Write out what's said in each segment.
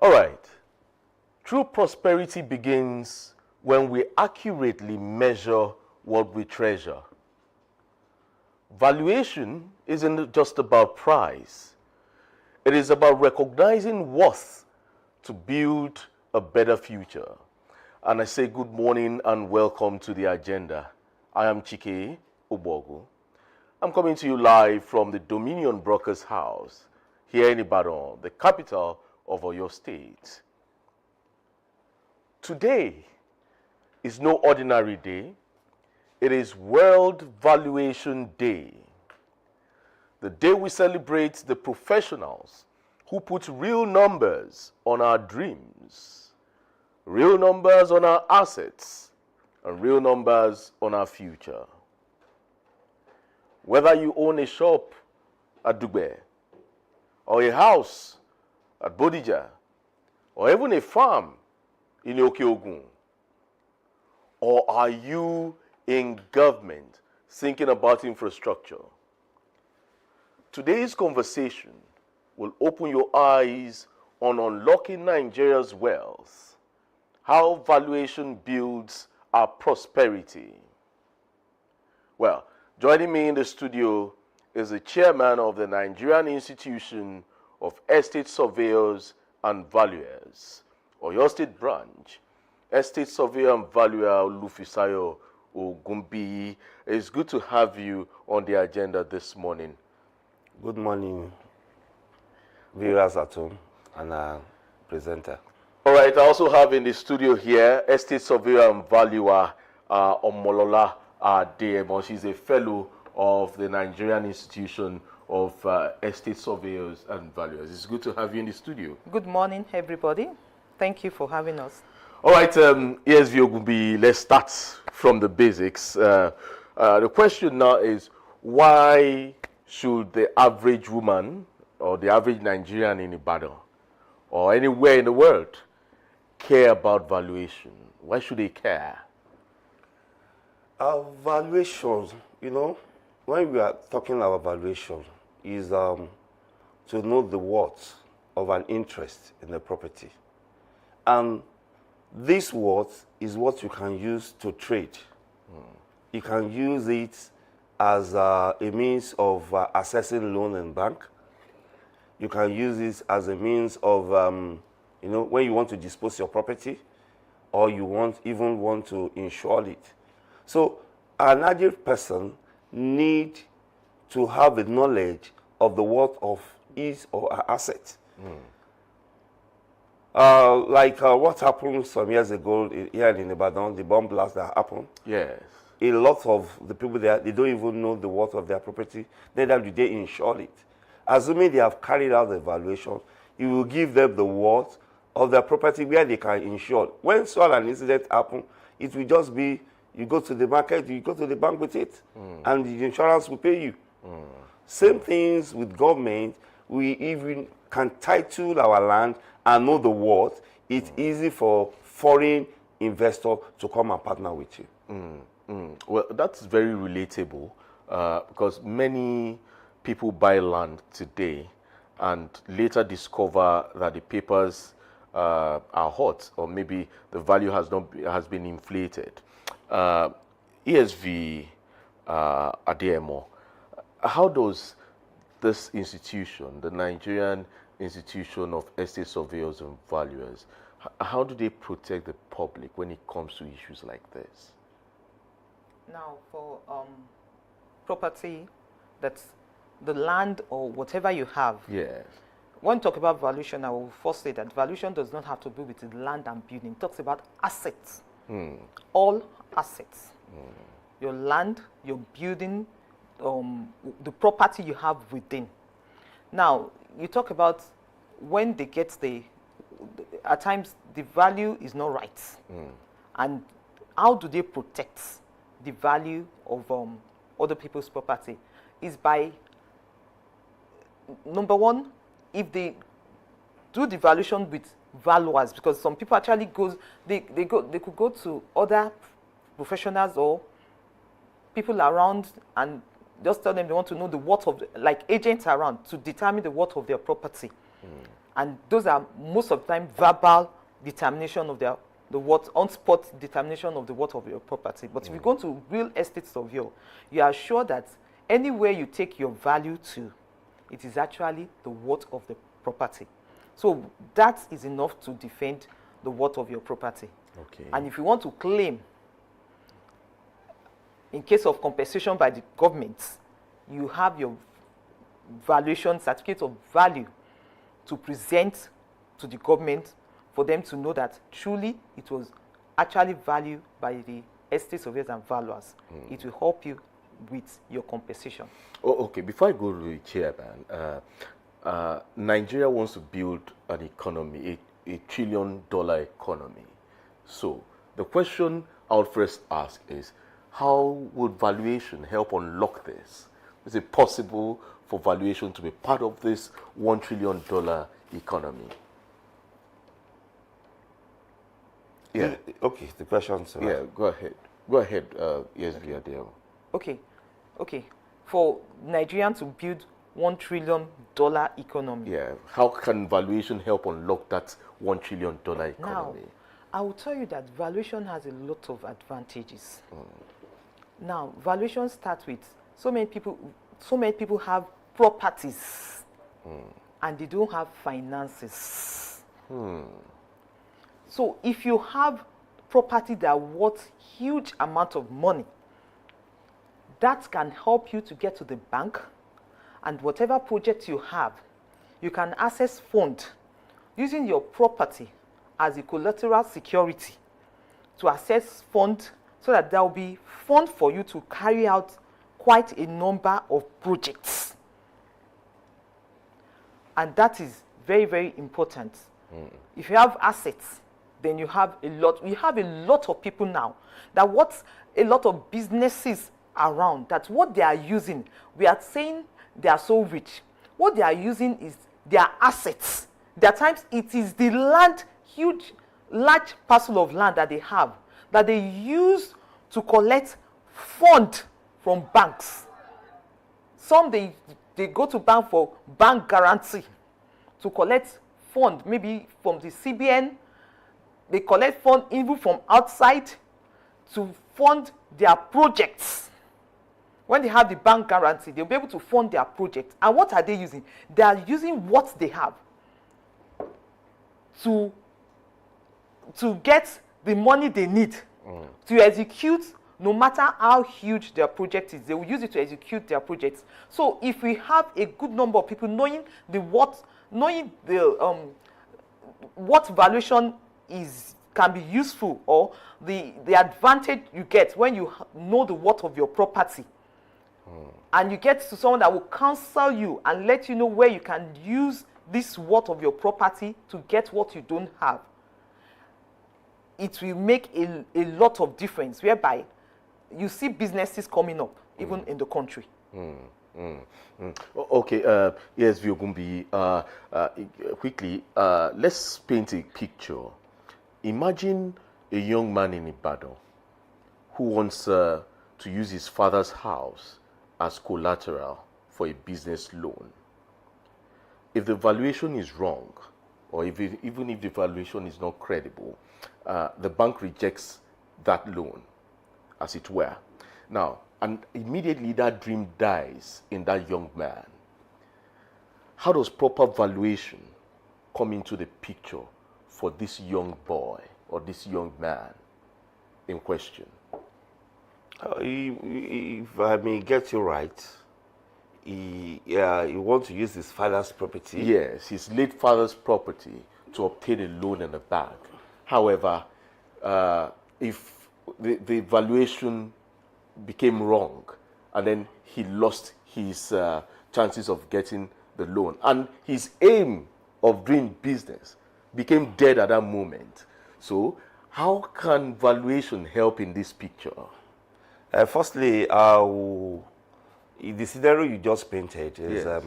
All right. True prosperity begins when we accurately measure what we treasure. Valuation isn't just about price. It is about recognizing worth to build a better future. And I say good morning and welcome to the agenda. I am Chike Obogu. I'm coming to you live from the Dominion Brokers House here in Ibadan, the capital of Oyo State. Today is no ordinary day. It is World Valuation Day. The day we celebrate the professionals who put real numbers on our dreams, real numbers on our assets, and real numbers on our future. Whether you own a shop at Dugbe, or a house at Bodija, or even a farm in Okeogun, or are you in government thinking about infrastructure? Today's conversation will open your eyes on unlocking Nigeria's wealth, how valuation builds our prosperity. Well, joining me in the studio is the chairman of the Nigerian Institution of Estate Surveyors and Valuers, Oyo State Branch. Estate Surveyor and Valuer Olufisayo Ogumbi. It's good to have you on the agenda this morning. Good morning, viewers at home and presenter. All right, I also have in the studio here Estate Surveyor and Valuer Omolola Adeyemo. She's a fellow of the Nigerian Institution of Estate Surveyors and Valuers. It's good to have you in the studio. Good morning, everybody. Thank you for having us. All right, ESV Ogumbi, let's start from the basics. The question now is, why should the average woman or the average Nigerian in Ibadan or anywhere in the world care about valuation? Why should they care? Valuation, when we are talking about valuation, is to know the worth of an interest in the property. And this worth is what you can use to trade. You can use it as a means of accessing loan in bank. You can use it as a means of, when you want to dispose your property, or you even want to insure it. So an average person need to have the knowledge of the worth of his or her asset. Like what happened some years ago here in Ibadan, the bomb blast that happened. Yes. A lot of the people there, they don't even know the worth of their property, neither do they insure it. Assuming they have carried out the evaluation, it will give them the worth of their property where they can insure. When such an incident happens, it will just be, you go to the market, you go to the bank with it, and the insurance will pay you. Same things with government. We even can title our land and know the worth. It's easy for foreign investors to come and partner with you. Well, that's very relatable because many people buy land today and later discover that the papers are hot, or maybe the value has been inflated. ESV Adeyemo, how does this institution, the Nigerian Institution of Estate Surveyors and Valuers, how do they protect the public when it comes to issues like this? Now, for property, that's the land or whatever you have. Yes. When we talk about valuation, I will first say that valuation does not have to do with the land and building. It talks about assets. All assets. Your land, your building, the property you have within. Now, you talk about when they get at times the value is not right. And how do they protect the value of other people's property? Is by, number one, if they do the valuation with valuers, because some people actually they could go to other professionals or people around and just tell them they want to know the worth of, like agents around, to determine the worth of their property. And those are most of the time verbal determination of the worth, on-spot determination of the worth of your property. But if you go to real estate surveyor, you are sure that anywhere you take your value to, it is actually the worth of the property. So that is enough to defend the worth of your property. Okay. And if you want to claim, in case of compensation by the government, you have your valuation certificate of value to present to the government for them to know that truly it was actually valued by the estate surveyors and valuers. It will help you with your compensation. Oh, okay. Before I go to the chairman, Nigeria wants to build an economy, a $1 trillion economy. So the question I would first ask is, how would valuation help unlock this? Is it possible for valuation to be part of this $1 trillion economy? Yeah. Okay, the question, sir. Yeah, go ahead. Go ahead, yes, Viadeo. Okay. For Nigerians to build $1 trillion economy. Yeah, how can valuation help unlock that $1 trillion economy? Now, I will tell you that valuation has a lot of advantages. Now, valuation starts with so many people have properties and they don't have finances. So if you have property that worth huge amount of money, that can help you to get to the bank, and whatever project you have, you can access fund using your property as a collateral security to access fund, so that there will be fund for you to carry out quite a number of projects. And that is very, very important. If you have assets, then you have a lot of people now that a lot of businesses around, that what they are using, we are saying they are so rich. What they are using is their assets. There are times it is the land, large parcel of land that they have, that they use to collect fund from banks. Some they go to bank for bank guarantee to collect fund, maybe from the CBN. They collect fund even from outside to fund their projects. When they have the bank guarantee, they'll be able to fund their project. And what are they using? They are using what they have to get the money they need to execute, no matter how huge their project is. They will use it to execute their projects. So if we have a good number of people knowing what valuation can be useful, or the advantage you get when you know the worth of your property, and you get to someone that will counsel you and let you know where you can use this worth of your property to get what you don't have, it will make a lot of difference, whereby you see businesses coming up even in the country. Okay, yes, Viogumbi, quickly, let's paint a picture. Imagine a young man in Ibadan who wants to use his father's house as collateral for a business loan. If the valuation is wrong, or even if the valuation is not credible, the bank rejects that loan, as it were. Now, and immediately that dream dies in that young man. How does proper valuation come into the picture for this young boy or this young man in question? If I may get you right, he wants to use his father's property. Yes, his late father's property to obtain a loan in the bank. However, if the valuation became wrong, and then he lost his chances of getting the loan, and his aim of doing business became dead at that moment. So how can valuation help in this picture? Firstly, the scenario you just painted is, Yes.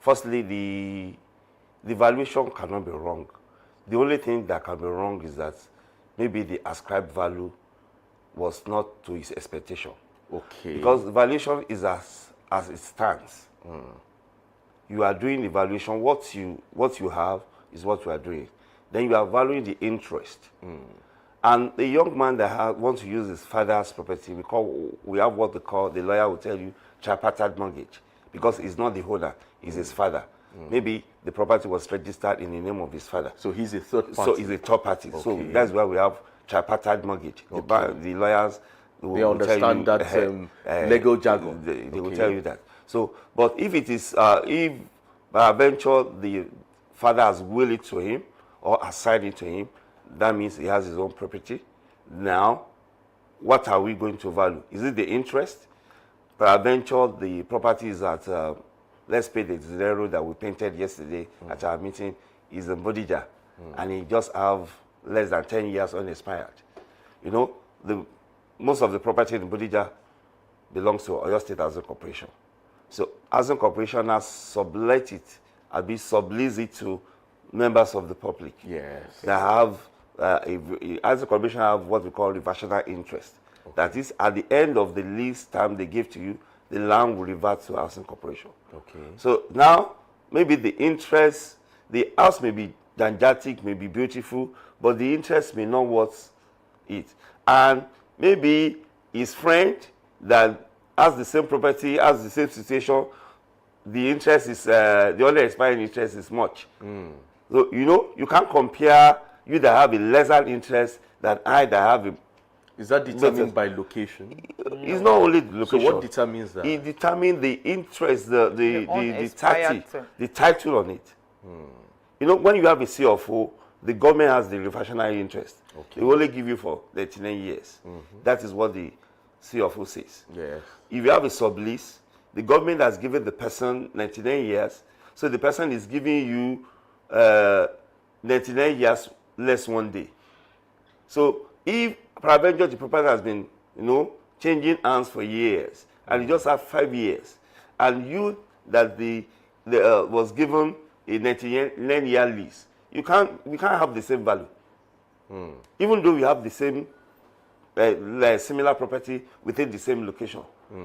firstly, the valuation cannot be wrong. The only thing that can be wrong is that maybe the ascribed value was not to his expectation. Okay. Because valuation is as it stands. you are doing the valuation. What you have is what you are doing. Then you are valuing the interest. And the young man that wants to use his father's property, we have what they call, the lawyer will tell you, tripartite mortgage, because he's not the owner, he's his father. Maybe the property was registered in the name of his father. So he's a third party. So he's a third party. Okay. So that's why we have tripartite mortgage. The lawyers they understand that legal jargon. They will tell you that. So, but if it is, if by adventure the father has willed it to him or assigned it to him, that means he has his own property. Now, what are we going to value? Is it the interest? By adventure, the property is at, let's pay the zero that we painted yesterday at our meeting, is in Bodija, and he just have less than 10 years unexpired. You know, most of the property in Bodija belongs to Oyo State Housing Corporation. So Housing Corporation has sublet it, sublease it to members of the public. Yes. That have, Housing Corporation have what we call reversionary interest. Okay. That is, at the end of the lease time they give to you, the land will revert to Housing Corporation. Okay. So now, maybe the interest, the house may be gigantic, may be beautiful, but the interest may not worth it. And maybe his friend that has the same property, has the same situation, the interest is, the only expiring interest is much. So, you know, you can't compare you that have a lesser interest than I that have a... Is that determined by location? It's not only the location. So what determines that? It determines the interest, the title on it. You know, when you have a CFO, the government has the reversionary interest. Okay. They only give you for 39 years. That is what the CFO says. Yes. If you have a sublease, the government has given the person 99 years, so the person is giving you 99 years less 1 day. So if peradventure the property has been, you know, changing hands for years, and you just have 5 years, and you that was given a 99-year lease, we can't have the same value. Even though we have the same similar property within the same location,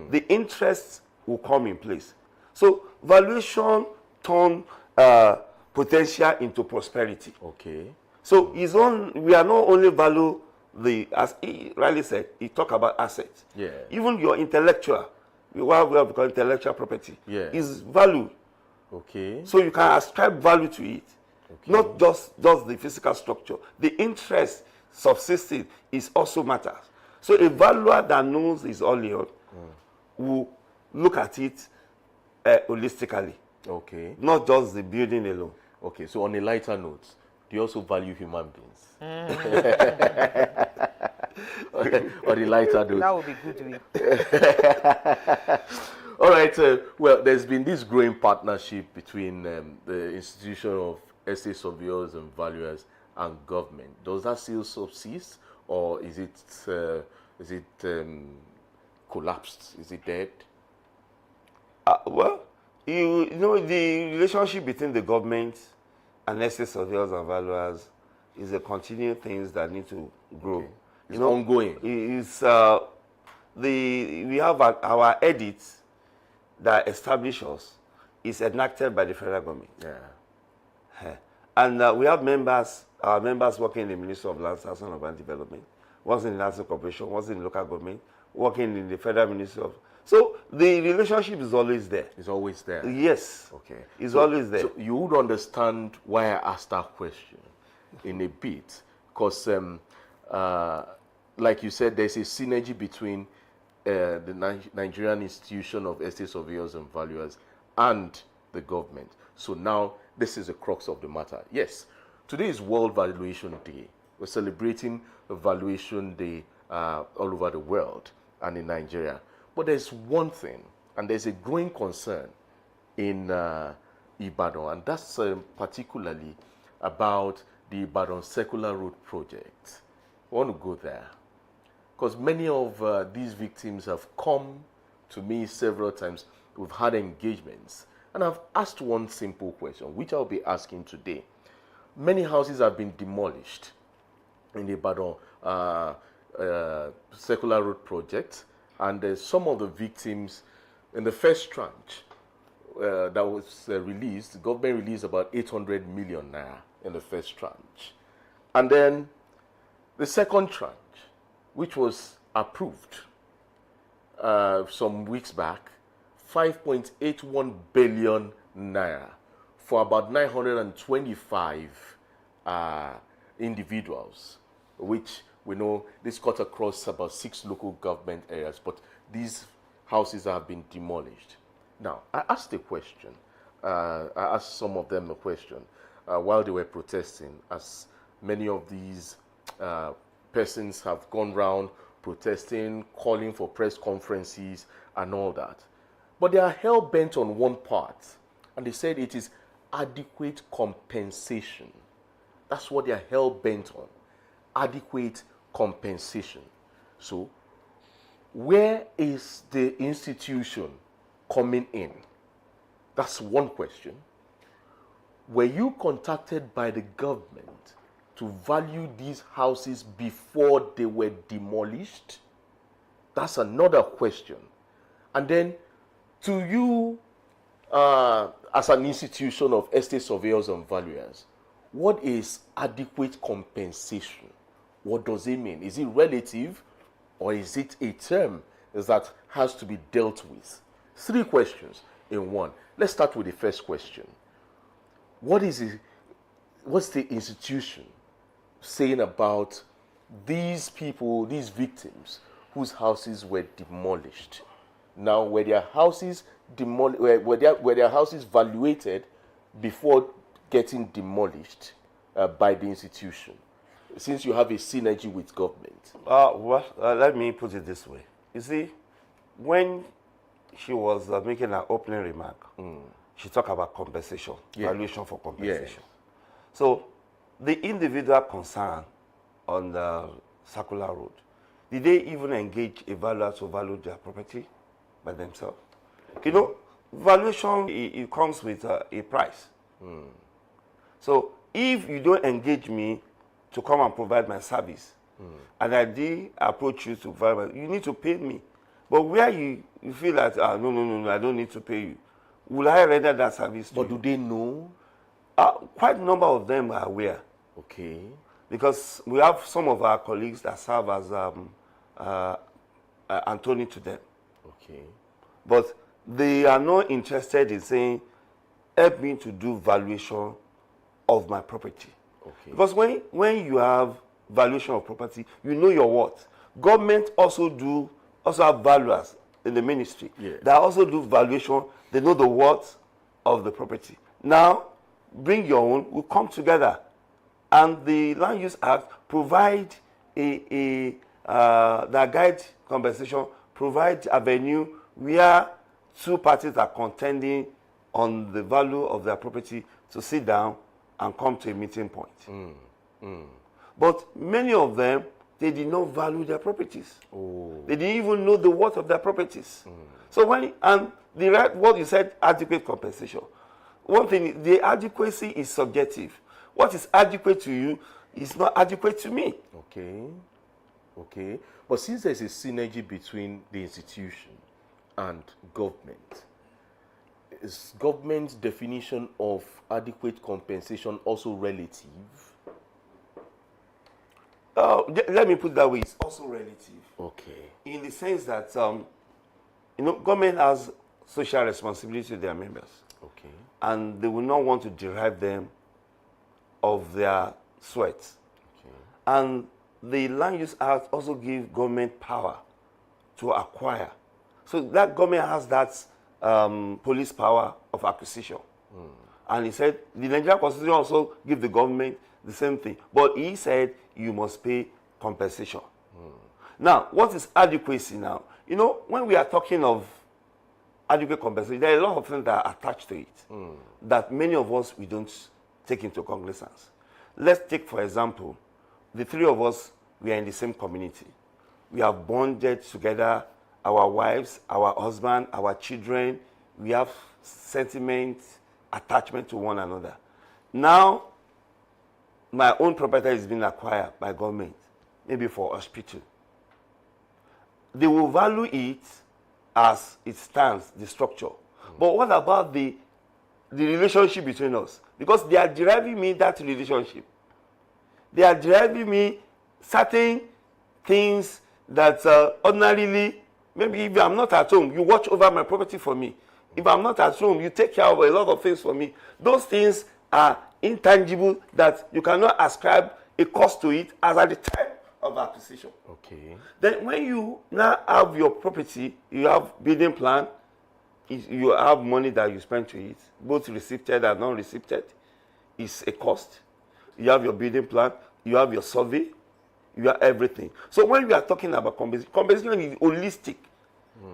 the interest will come in place. So valuation turn potential into prosperity. Okay. So we are not only value as he rightly said, he talk about assets. Yeah. Even your intellectual, what we have called intellectual property, is value. Okay. So you can ascribe value to it. Okay. Not just the physical structure. The interest subsisting is also matters. So a valuer that knows his onion will look at it holistically. Okay. Not just the building alone. Okay, so on a lighter note, do you also value human beings? On a lighter note. That would be good. All right, well, there's been this growing partnership between the institution of estate surveyors and valuers and government. Does that still subsist, or is it collapsed? Is it dead? Well, you know, the relationship between the government and estate surveyors and valuers is a continuing thing that need to grow. Okay. It's ongoing. We have our edits that establish us is enacted by the federal government. Yeah. And we have our members working in the Ministry of Land, Housing and Urban Development, one's in the Housing Corporation, one's in the local government, working in the Federal Ministry of... So the relationship is always there. It's always there? Yes. Okay. It's always there. So you would understand why I asked that question in a bit, because like you said, there's a synergy between the Nigerian Institution of Estate Surveyors and Valuers and the government. So now this is the crux of the matter. Yes, today is World Valuation Day. We're celebrating Valuation Day all over the world and in Nigeria. But there's one thing, and there's a growing concern in Ibadan, and that's particularly about the Ibadan Circular Road project. I want to go there, because many of these victims have come to me several times. We've had engagements, and I've asked one simple question, which I'll be asking today. Many houses have been demolished in the Ibadan Circular Road project, and some of the victims in the first tranche, that was released, the government released about 800 million naira in the first tranche. And then the second tranche, which was approved some weeks back, 5.81 billion naira for about 925 individuals, which we know this cut across about 6 local government areas, but these houses have been demolished. Now, I asked a question. I asked some of them a question while they were protesting, as many of these persons have gone round protesting, calling for press conferences and all that. But they are hell-bent on one part, and they said it is adequate compensation. That's what they are hell-bent on, adequate compensation. So, where is the institution coming in? That's one question. Were you contacted by the government to value these houses before they were demolished? That's another question. And then, to you, as an institution of estate surveyors and valuers, what is adequate compensation? What does it mean? Is it relative, or is it a term that has to be dealt with? 3 questions in one. Let's start with the first question. What's the institution saying about these people, these victims, whose houses were demolished? Now, were their houses were their houses valuated before getting demolished by the institution? Since you have a synergy with government. Let me put it this way. You see, when she was making her opening remark, she talked about compensation, valuation for compensation. So, the individual concerned on the Circular Road, did they even engage a valuer to value their property by themselves? You know, valuation, it comes with a price. So, if you don't engage me to come and provide my service, and I did approach you to provide, you need to pay me. But where you feel that, no, I don't need to pay you, will I render that service to you? But do they know? Quite a number of them are aware. Okay. Because we have some of our colleagues that serve as Anthony to them. Okay. But they are not interested in saying, help me to do valuation of my property. Okay. Because when you have valuation of property, you know your worth. Government also have valuers in the ministry. Yeah. They also do valuation. They know the worth of the property. Now, bring your own. We'll come together, and the Land Use Act provide the guide compensation, provide a venue where 2 parties are contending on the value of their property to sit down and come to a meeting point. But many of them, they did not value their properties. They didn't even know the worth of their properties. So what you said, adequate compensation. One thing, the adequacy is subjective. What is adequate to you is not adequate to me. Okay. But since there's a synergy between the institution and government, is government's definition of adequate compensation also relative? Let me put it that way. It's also relative. Okay. In the sense that, government has social responsibility to their members. Okay. And they will not want to derive them of their sweat. Okay. And the Land Use Act also gives government power to acquire. So that government has that police power of acquisition. And he said, the Nigerian Constitution also gives the government the same thing. But he said, you must pay compensation. Now, what is adequacy now? When we are talking of adequate compensation, there are a lot of things that are attached to it that many of us, we don't take into cognizance. Let's take, for example, the 3 of us, we are in the same community. We have bonded together, our wives, our husband, our children. We have sentiment, attachment to one another. Now, my own property is being acquired by government, maybe for hospital. They will value it as it stands, the structure. But what about the relationship between us? Because they are deriving me that relationship. They are deriving me certain things that ordinarily, maybe if I'm not at home, you watch over my property for me. If I'm not at home, you take care of a lot of things for me. Those things are intangible that you cannot ascribe a cost to it as at the time of acquisition. Okay. Then when you now have your property, you have building plan, you have money that you spend to it, both received and non-received, is a cost. You have your building plan, you have your survey, you have everything. So when we are talking about compensation is holistic.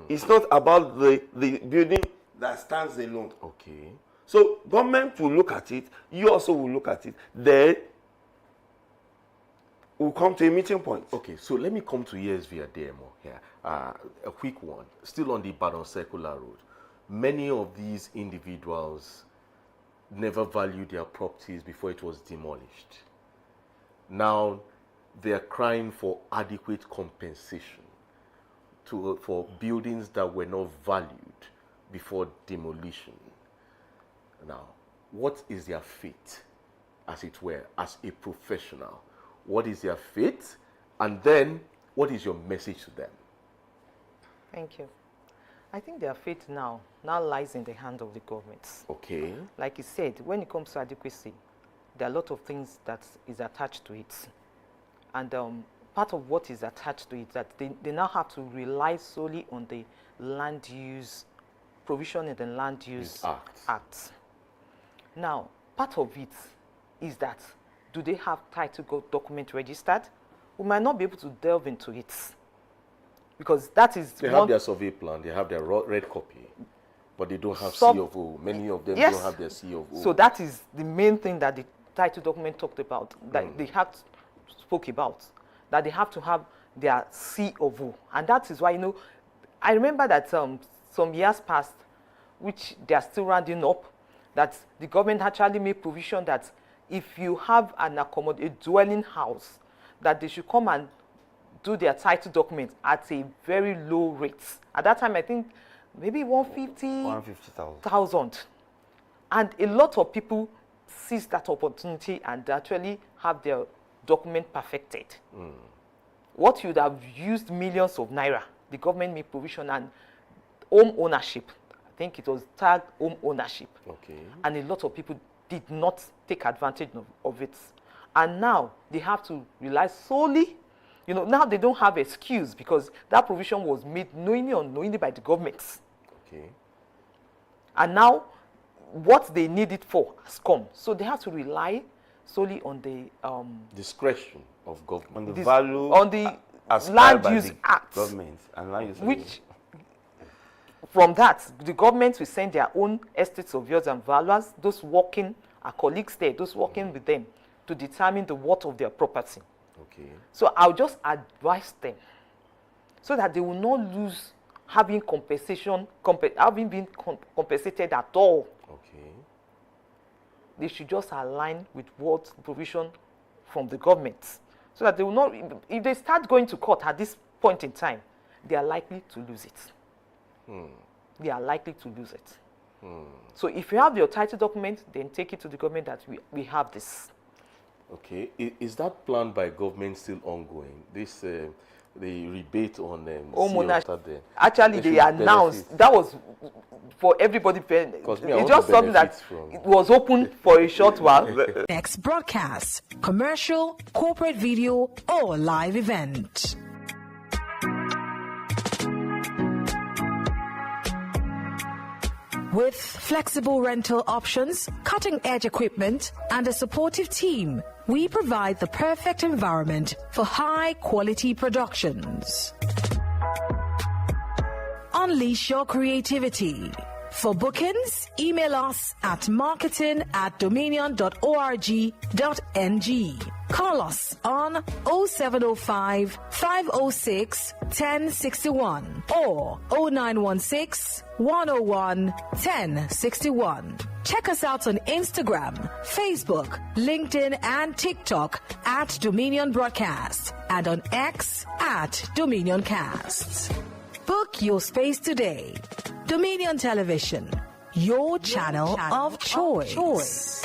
It's not about the building that stands alone. Okay. So government will look at it, you also will look at it, then we'll come to a meeting point. Okay, so let me come to ESV Ademo here. A quick one, still on the Ibadan Circular Road. Many of these individuals never valued their properties before it was demolished. Now, they're crying for adequate compensation for buildings that were not valued before demolition. Now, what is their fate, as it were, as a professional? What is their fate? And then, what is your message to them? Thank you. I think their fate now lies in the hand of the government. Okay. Like you said, when it comes to adequacy, there are a lot of things that is attached to it. And part of what is attached to it, that they now have to rely solely on the land use, provision in the Land Use Act. Now, part of it is that, do they have title document registered? We might not be able to delve into it. Because that is... They have their survey plan, they have their red copy, but they don't have C of O. Many of them don't have their C of O. So that is the main thing that the title document talked about, that they spoke about, that they have to have their C of O. And that is why, you know, I remember that some years past, which they are still rounding up, that the government actually made provision that if you have a dwelling house, that they should come and do their title document at a very low rate. At that time, I think maybe 150,000. And a lot of people seized that opportunity and actually have their document perfected. What you'd have used millions of naira, the government made provision, and home ownership. I think it was tagged home ownership. Okay. And a lot of people did not take advantage of it. And now they have to rely solely, you know, now they don't have excuse because that provision was made knowingly or unknowingly by the government. Okay. And now what they need it for has come. So they have to rely solely on the discretion of government. On the value on the Land Use Act. Government and land use which from that, the government will send their own estates of yours and valuers, those working, our colleagues there, those working with them, to determine the worth of their property. Okay. So I'll just advise them so that they will not lose having compensation, having been compensated at all. Okay. They should just align with what provision from the government, so that they will not, if they start going to court at this point in time, they are likely to lose it. They are likely to lose it. So if you have your title document, then take it to the government that we have this. Okay. Is that plan by government still ongoing? This the rebate on home ownership. Actually, they announced that was for everybody. It's just something that it was open for a short while. Next broadcast, commercial, corporate video, or live event. With flexible rental options, cutting-edge equipment, and a supportive team, we provide the perfect environment for high-quality productions. Unleash your creativity. For bookings, email us at marketing@dominion.org.ng. Call us on 0705 506 1061 or 0916 101 1061. Check us out on Instagram, Facebook, LinkedIn, and TikTok at Dominion Broadcast and on X at Dominion Cast. Book your space today. Dominion Television, your channel of choice.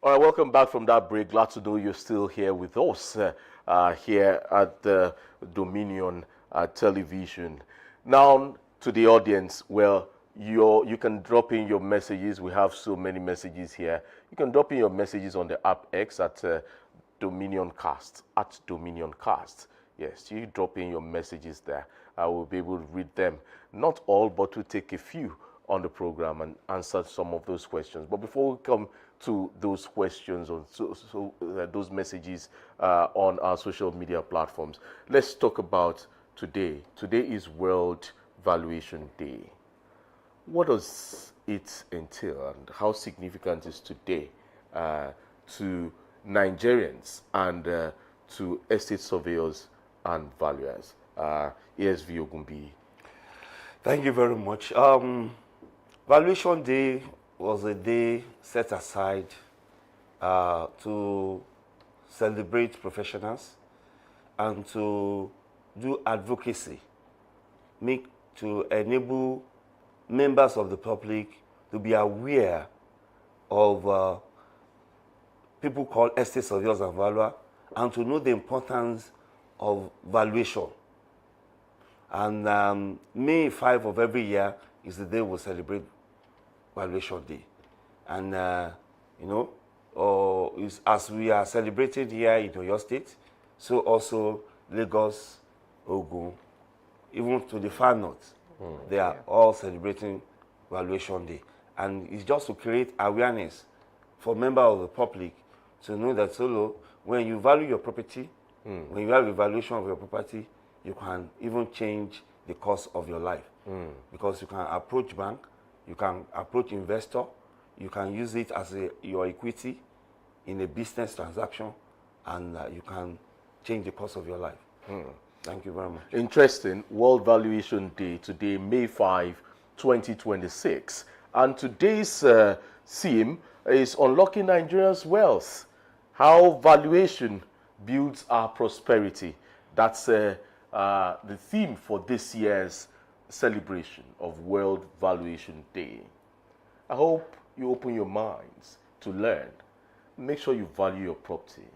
All right, welcome back from that break. Glad to know you're still here with us here at the Dominion Television. Now, to the audience, well, you can drop in your messages. We have so many messages here. You can drop in your messages on the app X at DominionCast, at DominionCast. Yes, you drop in your messages there. I will be able to read them. Not all, but we'll take a few on the program and answer some of those questions. But before we come to those questions or those messages on our social media platforms, let's talk about today. Today is World Valuation Day. What does it entail and how significant is today to Nigerians and to estate surveyors and valuers? ESV Ogunbi. Thank you very much. Valuation Day was a day set aside to celebrate professionals and to do advocacy, to enable members of the public to be aware of people called estate surveyors and valuers, and to know the importance of valuation. And May 5 of every year is the day we celebrate Valuation Day. And, as we are celebrating here in Oyo State, so also Lagos, Ogun, even to the far north, they are all celebrating Valuation Day. And it's just to create awareness for members of the public to know that when you value your property, when you have a valuation of your property, you can even change the course of your life. Because you can approach bank, you can approach investor, you can use it as your equity in a business transaction, and you can change the course of your life. Thank you very much. Interesting. World Valuation Day today, May 5, 2026. And today's theme is Unlocking Nigeria's Wealth. How valuation builds our prosperity. That's the theme for this year's celebration of World Valuation Day. I hope you open your minds to learn. Make sure you value your property.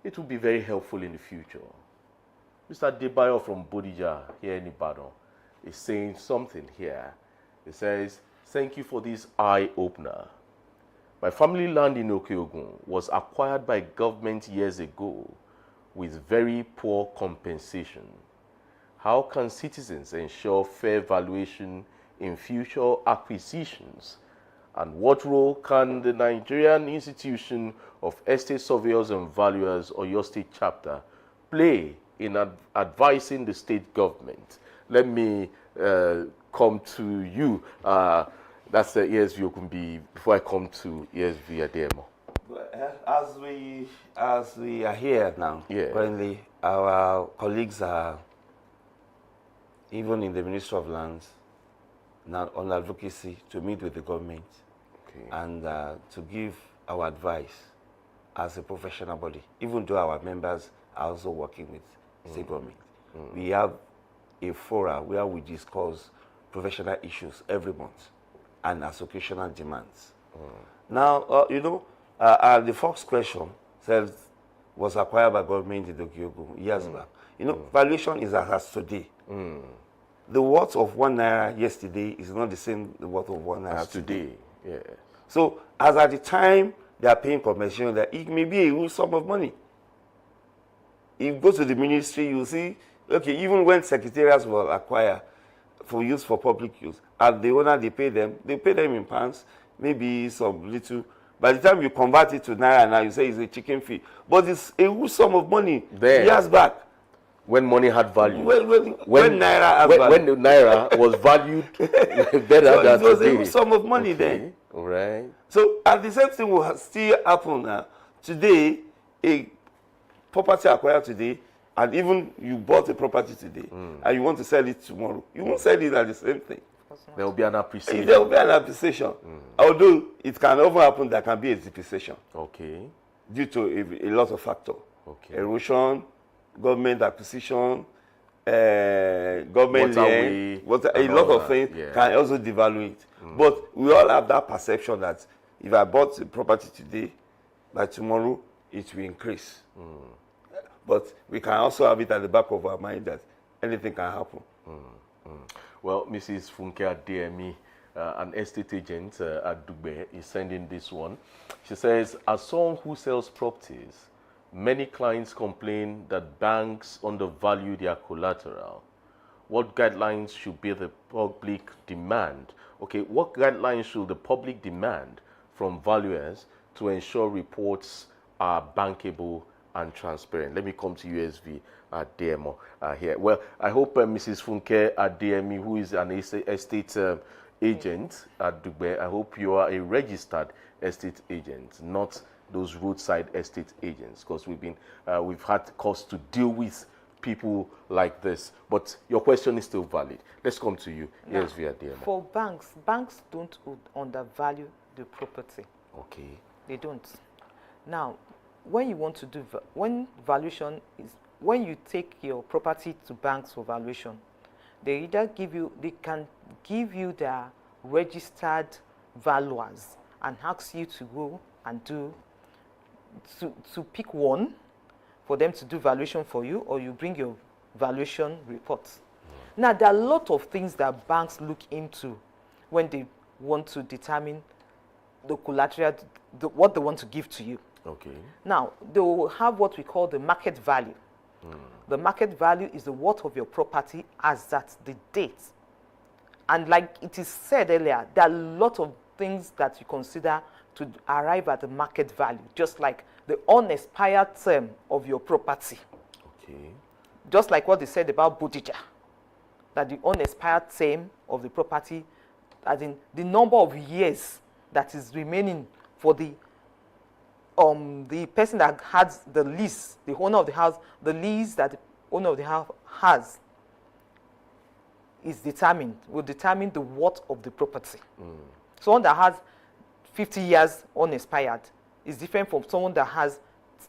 It will be very helpful in the future. Mr. Debayo from Bodija here in Ibadan is saying something here. He says, "Thank you for this eye-opener. My family land in Okeogun was acquired by government years ago with very poor compensation. How can citizens ensure fair valuation in future acquisitions? And what role can the Nigerian Institution of Estate Surveyors and Valuers, or your state chapter, play in advising the state government?" Let me come to you. That's the ESV Okunbi. Before I come to ESV Ademo. As we are here now, currently, our colleagues are even in the Ministry of Lands now on advocacy to meet with the government and to give our advice as a professional body, even though our members are also working with state government. We have a forum where we discuss professional issues every month and associational demands. Now, the first question says, was acquired by government in the Okeogun years back. Valuation is as today. The worth of 1 naira yesterday is not the same the worth of 1 naira today. Yeah. So, as at the time they are paying compensation, that it may be a huge sum of money. If you go to the ministry, you see, even when secretariats were acquired for use for public use, at the owner they pay them in pounds, maybe some little. By the time you convert it to naira now, you say it's a chicken feed. But it's a huge sum of money years back. When money had value. When naira had value. When the naira was valued better than today. It was a huge sum of money then. All right. So, and the same thing will still happen now. Today, a property acquired today, and even you bought a property today, and you want to sell it tomorrow, you won't sell it at the same thing. There will be an appreciation. There will be an appreciation. Although it can often happen, there can be a depreciation. Okay. due to a lot of factors. Okay. Erosion, government acquisition, government land, a and lot all of that, things yeah. can also devalue it. But we all have that perception that if I bought a property today, by tomorrow it will increase. But we can also have it at the back of our mind that anything can happen. Well, Mrs. Funke Adeyemi, an estate agent at Dugbe, is sending this one. She says, as someone who sells properties, many clients complain that banks undervalue their collateral. What guidelines should be the public demand? Okay, what guidelines should the public demand from valuers to ensure reports are bankable and transparent? Let me come to USV Adeyemo here. Well, I hope Mrs. Funke Adeyemi, who is an estate agent at Dugbe, I hope you are a registered estate agent, not those roadside estate agents, because we've had cause to deal with people like this. But your question is still valid. Let's come to you, USV Adeyemo. For banks don't undervalue the property. Okay. They don't. Now, when you want to do, when valuation is, when you take your property to banks for valuation, they can give you their registered valuers and ask you to go and to pick one for them to do valuation for you, or you bring your valuation reports. Now, there are a lot of things that banks look into when they want to determine the collateral, what they want to give to you. Okay. Now, they will have what we call the market value. The market value is the worth of your property as at the date. And like it is said earlier, there are a lot of things that you consider to arrive at the market value, just like the unexpired term of your property. Okay. Just like what they said about Bodija, that the unexpired term of the property, as in the number of years that is remaining for the person that has the lease, the owner of the house, the lease that the owner of the house has will determine the worth of the property. Someone that has 50 years unexpired is different from someone that has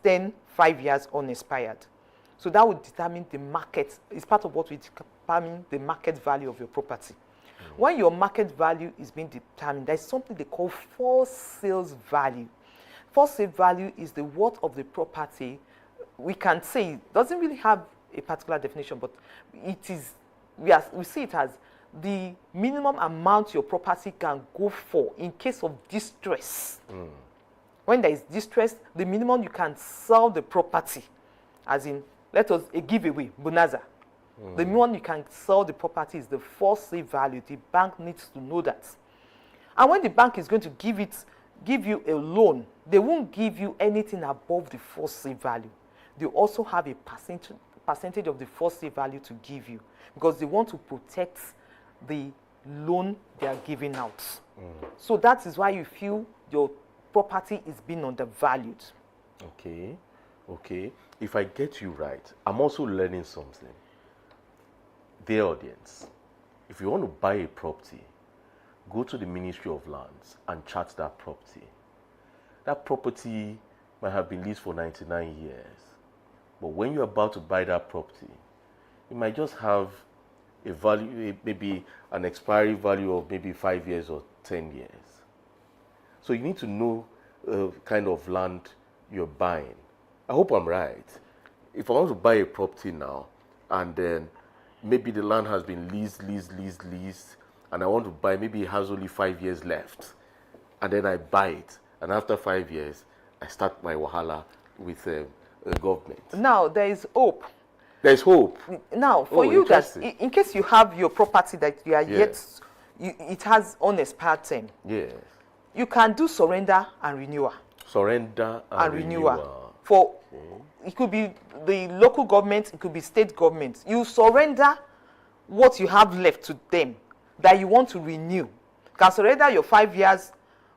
5 years unexpired. So that would determine the market. It's part of what we determine the market value of your property. When your market value is being determined, there's something they call forced sales value. Forced sale value is the worth of the property. We can say it doesn't really have a particular definition, but it is. We see it as the minimum amount your property can go for in case of distress. When there is distress, the minimum you can sell the property, as in, let us a giveaway, bonanza. The minimum you can sell the property is the forced sale value. The bank needs to know that. And when the bank is going to give you a loan, they won't give you anything above the forced sale value. They also have a percentage of the forced sale value to give you, because they want to protect the loan they are giving out. So that is why you feel your property is being undervalued. Okay. Okay. If I get you right, I'm also learning something. Dear audience, if you want to buy a property, go to the Ministry of Lands and chart that property. That property might have been leased for 99 years. But when you're about to buy that property, it might just have a value, maybe an expiry value of maybe 5 years or 10 years. So you need to know kind of land you're buying. I hope I'm right. If I want to buy a property now, and then maybe the land has been leased, and I want to buy, maybe it has only 5 years left, and then I buy it, and after 5 years, I start my wahala with the government. Now, there is hope. There's hope. Now, for you guys, in case you have your property that you are it has unexpired term. Yes. You can do surrender and renewal. Surrender and renewal. For it could be the local government, it could be state government. You surrender what you have left to them that you want to renew. You can surrender your 5 years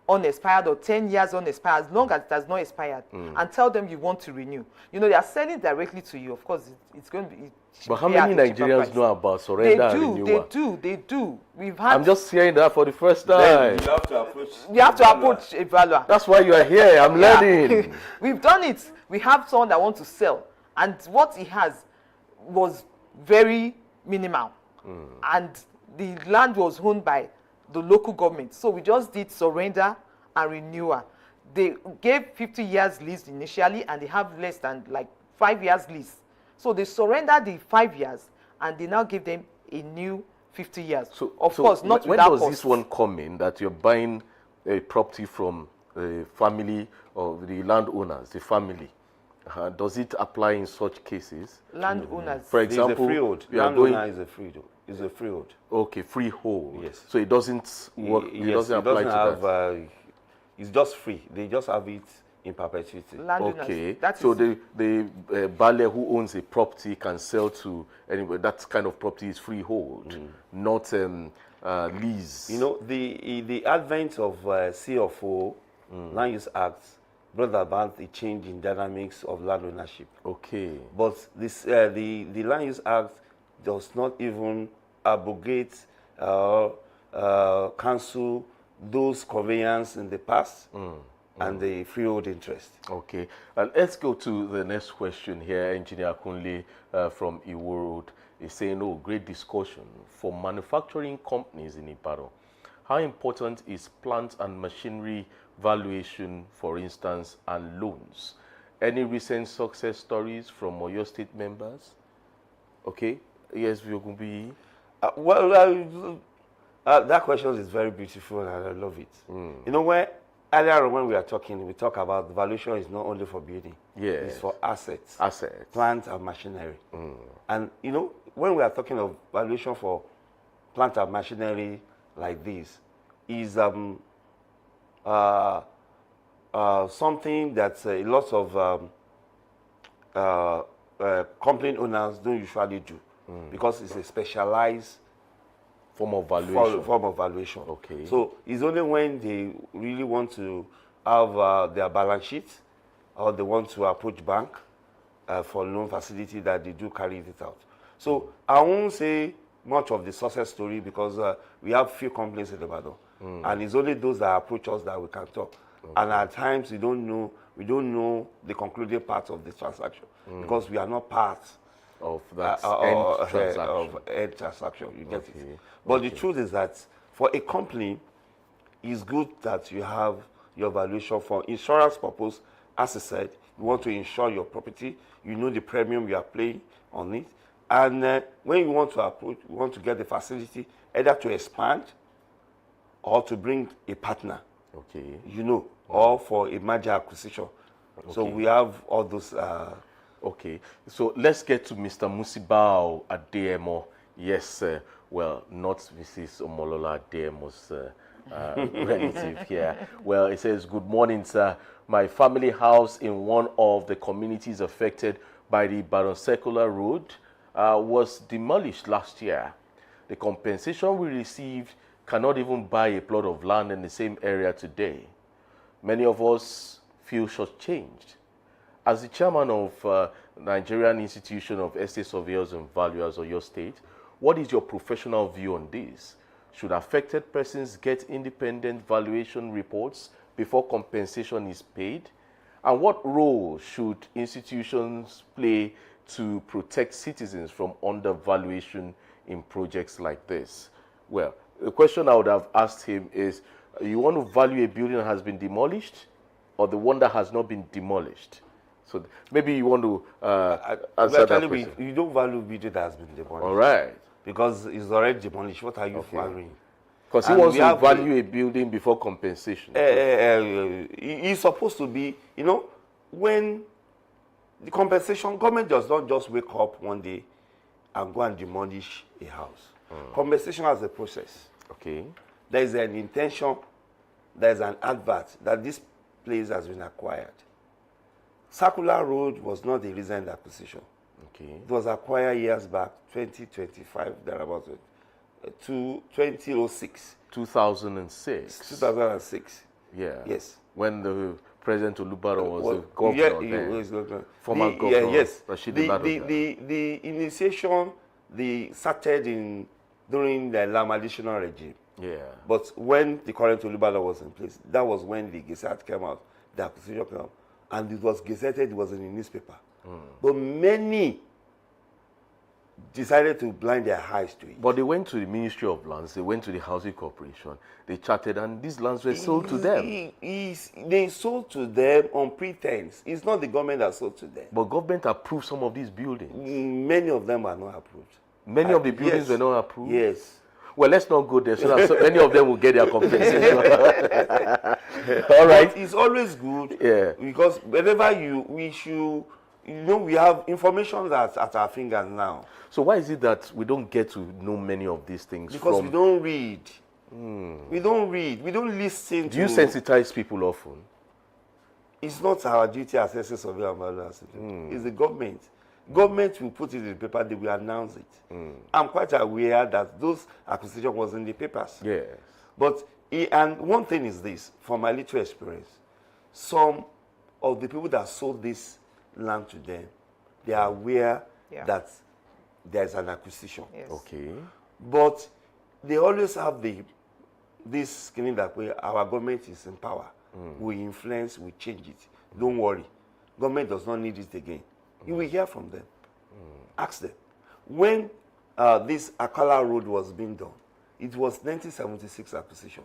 unexpired or 10 years unexpired, as long as it has not expired, and tell them you want to renew. You know, they are selling directly to you. Of course, it's going to be. But how many Nigerians know about surrender and renewal? They do. We've had. I'm just hearing that for the first Then time. you have to approach. You have to approach a valuer. That's why you are here. I'm learning. We've done it. We have someone that wants to sell, and what he has was very minimal, and the land was owned by the local government. So we just did surrender and renewal. They gave 50 years lease initially, and they have less than like 5 years lease. So they surrendered the 5 years, and they now give them a new 50 years. So, of course, not when without does cost. this one come in that you're buying a property from a family or the landowners, the family? Does it apply in such cases? Landowners. For It's a example, freehold. you are Landowner going. is a freehold. Is a freehold. Okay, freehold. Yes. So it doesn't work. Yes, It doesn't apply to that. It's just free. They just have it in perpetuity. Landowners. Okay. That So is- the Bale who owns a property can sell to anybody. That kind of property is freehold, not lease. You know, the advent of CFO, Land Use Act, brought about the change in dynamics of land ownership. Okay. But this, the Land Use Act does not even abrogate cancel those conveyance in the past and the freehold interest. Okay, let's go to the next question here. Engineer Kunle from Iwo Road is saying, oh, great discussion. For manufacturing companies in Ibadan, how important is plant and machinery valuation, for instance, and loans? Any recent success stories from Oyo State members? Okay, yes, Vyogunbi. That question is very beautiful and I love it. You know, earlier when we are talking, we talk about the valuation is not only for building. Yes. It's for assets. Assets. Plant and machinery. And, you know, when we are talking of valuation for plant and machinery like this, is something that a lot of company owners don't usually do because it's a specialized Form of valuation. form of valuation. Okay. So it's only when they really want to have their balance sheet or they want to approach bank for loan facility that they do carry it out. So I won't say much of the success story because we have few companies in Ibadan, and it's only those that approach us that we can talk. Okay. And at times we don't know the concluded part of the transaction because we are not part of that end transaction. Of end transaction. You get it. But the truth is that for a company, it's good that you have your valuation for insurance purpose. As I said, you want to insure your property. You know the premium you are paying on it. And when you want to approach, you want to get the facility either to expand or to bring a partner. Okay. You know, or for a merger acquisition. Okay. So we have all those. Okay, so let's get to Mr. Musibao Ademo. Yes, well, not Mrs. Omolola Ademo's relative here. Well, it says, good morning, sir. My family house in one of the communities affected by the Baron Circular Road was demolished last year. The compensation we received cannot even buy a plot of land in the same area today. Many of us feel shortchanged. As the chairman of Nigerian Institution of Estate Surveyors and Valuers of your state, what is your professional view on this? Should affected persons get independent valuation reports before compensation is paid? And what role should institutions play to protect citizens from undervaluation in projects like this? Well, the question I would have asked him is, you want to value a building that has been demolished or the one that has not been demolished? So maybe you want to answer that question. You don't value building that has been demolished. All right. Because it's already demolished. What are you valuing? Because he wants to value a building before compensation. It's supposed to be, you know, when the compensation, government does not just wake up one day and go and demolish a house. Compensation has a process. Okay. There is an intention, there is an advert that this place has been acquired. Circular Road was not the recent acquisition. Okay. It was acquired years back, 2025, thereabouts, to 2006. 2006. 2006. Yeah. Yes. When the President Olubaro was Well, the governor he then. was governor. Former The- governor, yes. Rashidi The, Ladoja. the initiation, started during the Lam additional regime. Yeah. But when the current Olubalo was in place, that was when the Gazette came out, the acquisition came out, and it was gazetted, it was in the newspaper. But many decided to blind their eyes to it. But they went to the Ministry of Lands, they went to the Housing Corporation, they charted, and these lands were sold to them. They sold to them on pretense. It's not the government that sold to them. But government approved some of these buildings. Many of them are not approved. Many of the buildings Yes. were not approved. Yes. Well, let's not go there so that so many of them will get their compensation. All right. But it's always good, Yeah. because whenever we have information that's at our fingers now. So why is it that we don't get to know many of these things Because from? we don't read. We don't read. We don't listen Do you to. sensitize people often? It's not our duty as SS of It's the government. Government will put it in the paper, they will announce it. I'm quite aware that those acquisition was in the papers. Yes. But, and one thing is this, from my little experience, some of the people that sold this land to them, they are aware Yeah. that there's an acquisition. Yes. Okay. But they always have this skinning that way, our government is in power. We influence, we change it. Don't worry. Government does not need it again. You will hear from them. Ask them. When this Akala Road was being done, it was 1976 acquisition.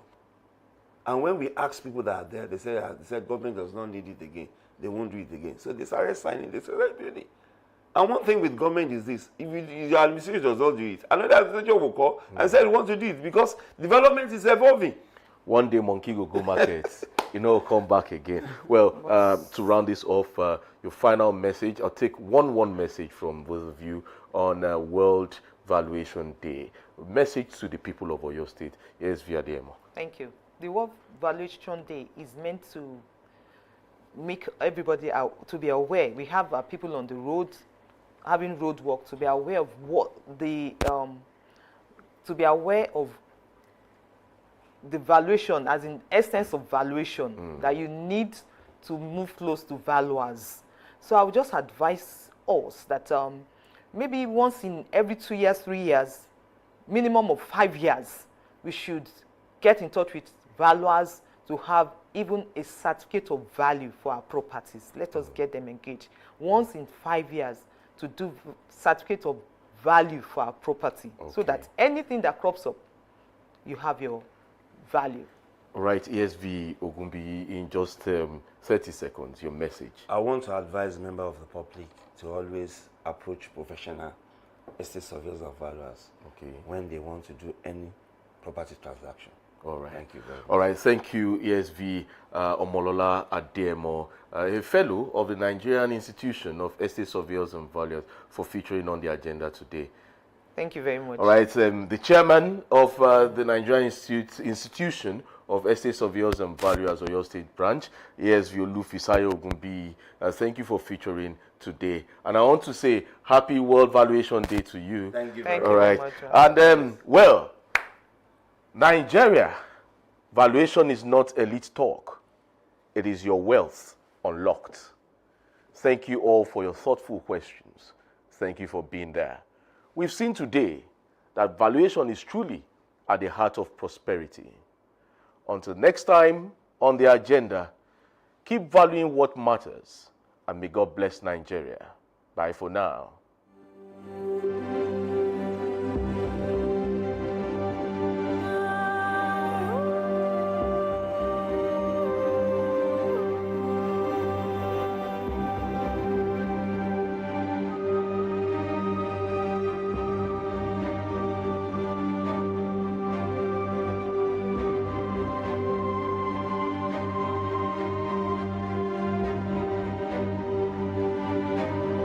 And when we asked people that are there, they said government does not need it again. They won't do it again. So they started signing. They said, let's build it. And one thing with government is this: if your administration does not do it, another administration will call and say, we want to do it because development is evolving. One day monkey will go market, come back again. Well, to round this off, your final message. I'll take one message from both of you on World Valuation Day. Message to the people of Oyo State. Yes, via DMO. Thank you. The World Valuation Day is meant to make everybody out to be aware. We have people on the road having road work, to be aware of what the valuation, as in essence of valuation, that you need to move close to valuers. So I would just advise us that maybe once in every 2 years, 3 years, minimum of 5 years, we should get in touch with valuers to have even a certificate of value for our properties. Let us get them engaged. Once in 5 years, to do certificate of value for our property, so that anything that crops up, you have your value. All right, ESV Ogumbi, in just 30 seconds, your message. I want to advise members of the public to always approach professional estate surveyors and valuers when they want to do any property transaction. All right. Thank you very much. All right. Thank you, ESV Omolola Ademo, a fellow of the Nigerian Institution of Estate Surveyors and Valuers, for featuring on the agenda today. Thank you very much. All right. The chairman of the Nigerian Institution of Estate Surveyors and Valuers, Oyo State Branch, ESV Olufisayo Ogumbi. Thank you for featuring today. And I want to say happy World Valuation Day to you. Thank you Thank very you All very right. much. And well, Nigeria, valuation is not elite talk. It is your wealth unlocked. Thank you all for your thoughtful questions. Thank you for being there. We've seen today that valuation is truly at the heart of prosperity. Until next time on the agenda, keep valuing what matters, and may God bless Nigeria. Bye for now.